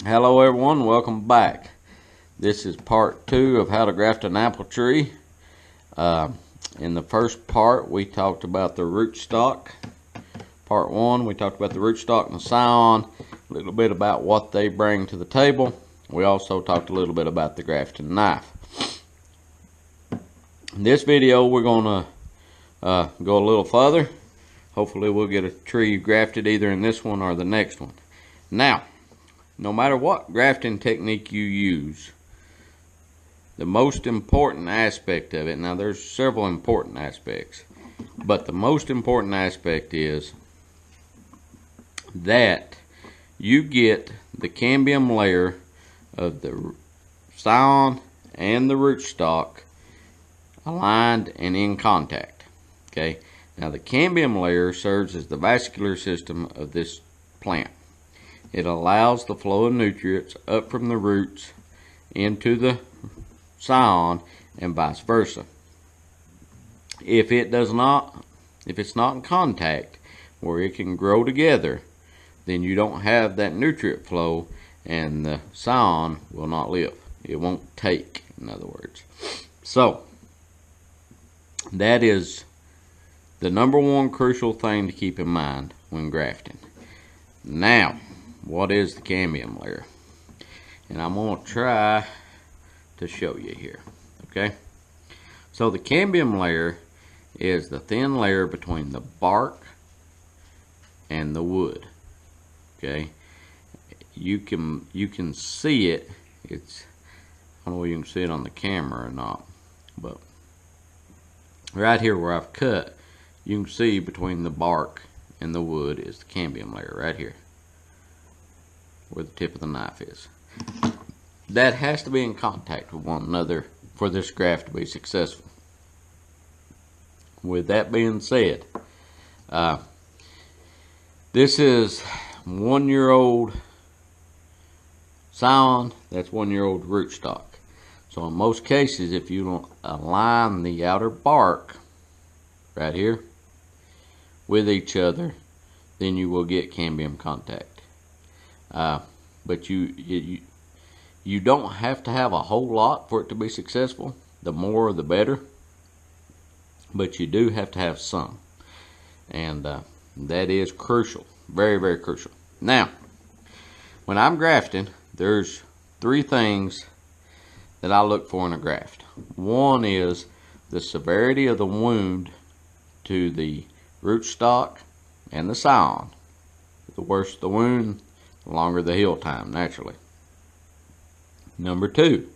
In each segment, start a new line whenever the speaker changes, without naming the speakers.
Hello everyone, welcome back. This is part 2 of how to graft an apple tree. In the first part we talked about the rootstock. Part 1 we talked about the rootstock and the scion, a little bit about what they bring to the table. We also talked a little bit about the grafting knife. In this video we're going to go a little further. Hopefully we'll get a tree grafted either in this one or the next one. Now, no matter what grafting technique you use, the most important aspect of it, now there's several important aspects, but the most important aspect is that you get the cambium layer of the scion and the rootstock aligned and in contact. Okay, now the cambium layer serves as the vascular system of this plant. It allows the flow of nutrients up from the roots into the scion and vice versa. If it's not in contact where it can grow together, then you don't have that nutrient flow and the scion will not live. It won't take, in other words. So, that is the number one crucial thing to keep in mind when grafting. Now, what is the cambium layer? And I'm going to try to show you here. Okay, so the cambium layer is the thin layer between the bark and the wood. Okay, you can see it. I don't know if you can see it on the camera or not, but right here where I've cut, you can see between the bark and the wood is the cambium layer right here, where the tip of the knife is. That has to be in contact with one another for this graft to be successful. With that being said, this is 1-year-old scion, that's 1-year-old rootstock. So in most cases, if you don't align the outer bark right here with each other, then you will get cambium contact. But you don't have to have a whole lot for it to be successful. The more the better, but you do have to have some, and that is crucial, very, very crucial. Now, when I'm grafting, there's 3 things that I look for in a graft. One is the severity of the wound to the rootstock and the scion. The worse the wound, the longer the heal time, naturally. Number 2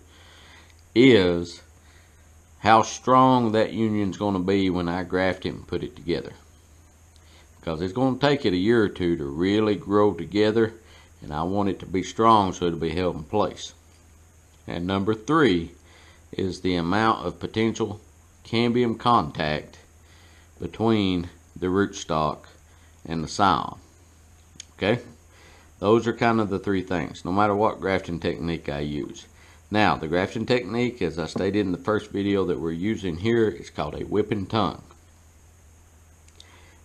is how strong that union's going to be when I graft it and put it together. Because it's going to take it a year or two to really grow together, and I want it to be strong so it'll be held in place. And number 3 is the amount of potential cambium contact between the rootstock and the scion. Okay? Those are kind of the 3 things, no matter what grafting technique I use. Now, the grafting technique, as I stated in the first video that we're using here, is called a whip and tongue.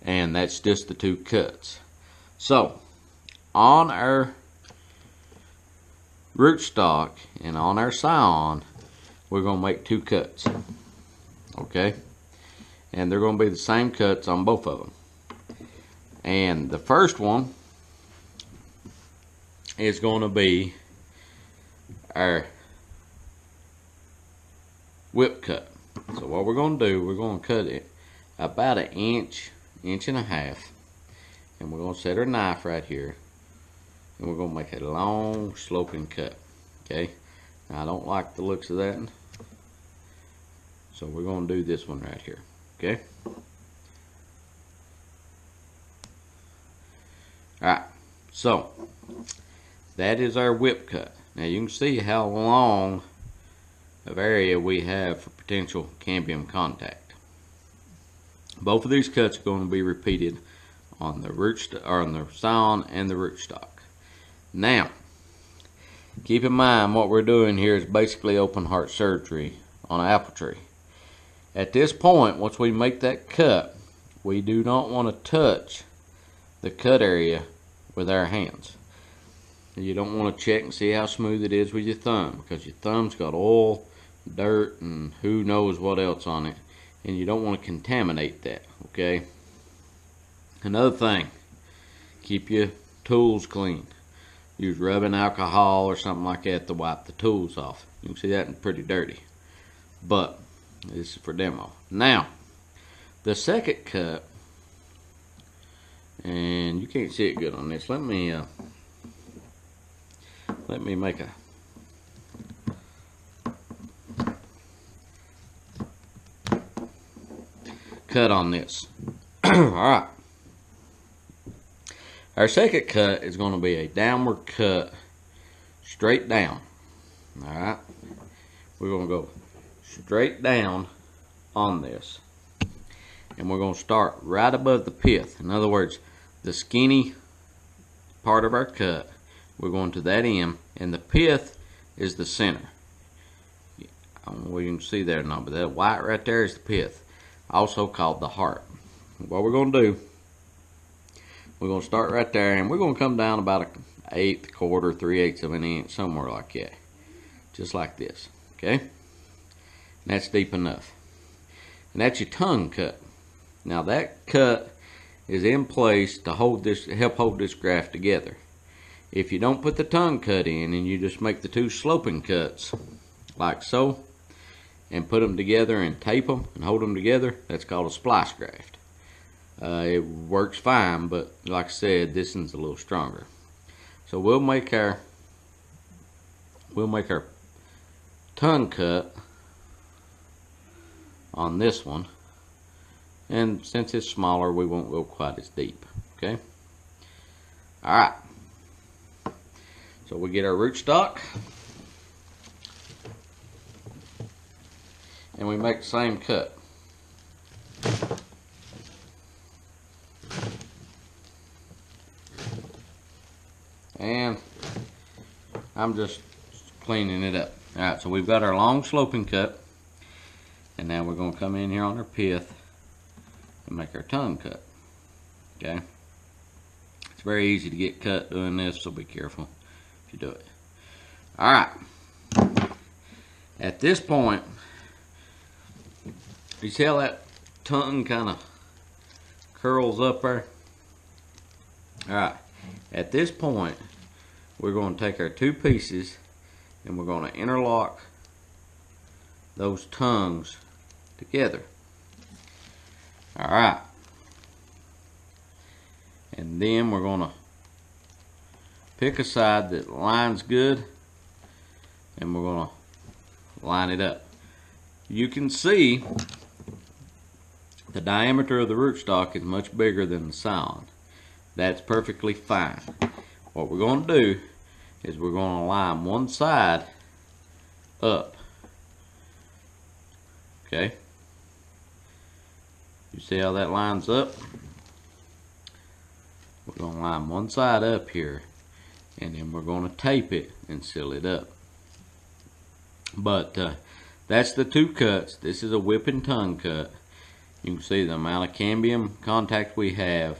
And that's just the 2 cuts. So, on our rootstock and on our scion, we're going to make 2 cuts. Okay? And they're going to be the same cuts on both of them. And the first one is going to be our whip cut. So what we're going to do, we're going to cut it about 1 inch, 1.5 inches, and we're going to set our knife right here, and we're going to make a long sloping cut. Okay, now I don't like the looks of that, so we're going to do this one right here. Okay, alright, so that is our whip cut. Now you can see how long of area we have for potential cambium contact. Both of these cuts are going to be repeated on the scion and the rootstock. Now, keep in mind what we're doing here is basically open heart surgery on an apple tree. At this point, once we make that cut, we do not want to touch the cut area with our hands. You don't want to check and see how smooth it is with your thumb, because your thumb's got oil, dirt, and who knows what else on it, and you don't want to contaminate that, okay? Another thing, keep your tools clean. Use rubbing alcohol or something like that to wipe the tools off. You can see that pretty dirty, but this is for demo. Now, the second cut, and you can't see it good on this. Let me make a cut on this. Alright. Our second cut is going to be a downward cut, straight down. Alright. We're going to go straight down on this. And we're going to start right above the pith. In other words, the skinny part of our cut, we're going to that end, and the pith is the center. I don't know if you can see there or not, but that white right there is the pith, also called the heart. What we're going to do, we're going to start right there, and we're going to come down about an eighth, quarter, 3/8 of an inch, somewhere like that, just like this. Okay, and that's deep enough. And that's your tongue cut. Now that cut is in place to hold this, help hold this graft together. If you don't put the tongue cut in and you just make the two sloping cuts like so and put them together and tape them and hold them together, that's called a splice graft. It works fine, but like I said, this one's a little stronger. So we'll make our tongue cut on this one, and since it's smaller, we won't go quite as deep. Okay. All right. So we get our rootstock, and we make the same cut. And I'm just cleaning it up. Alright, so we've got our long sloping cut, and now we're going to come in here on our pith and make our tongue cut. Okay? It's very easy to get cut doing this, so be careful if you do it. Alright. At this point, you see how that tongue kind of curls up there? Alright. At this point, we're going to take our two pieces and we're going to interlock those tongues together. Alright. And then we're going to pick a side that lines good, and we're going to line it up. You can see the diameter of the rootstock is much bigger than the sound. That's perfectly fine. What we're going to do is we're going to line one side up. Okay? You see how that lines up? We're going to line one side up here, and then we're going to tape it and seal it up. But that's the two cuts. This is a whipping tongue cut. You can see the amount of cambium contact we have,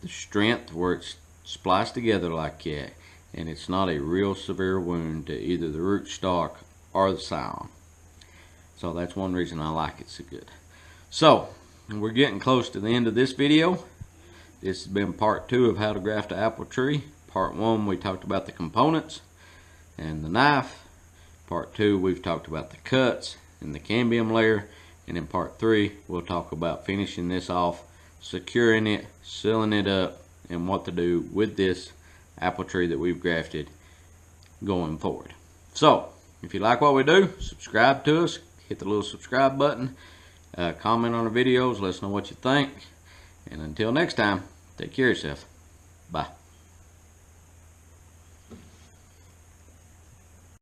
the strength where it's spliced together like that, and it's not a real severe wound to either the rootstock or the scion. So that's one reason I like it so good. So we're getting close to the end of this video. This has been part 2 of how to graft an apple tree. Part 1, we talked about the components and the knife. Part 2, we've talked about the cuts and the cambium layer. And in part 3, we'll talk about finishing this off, securing it, sealing it up, and what to do with this apple tree that we've grafted going forward. So, if you like what we do, subscribe to us, hit the little subscribe button, comment on our videos, let us know what you think, and until next time, take care of yourself. Bye.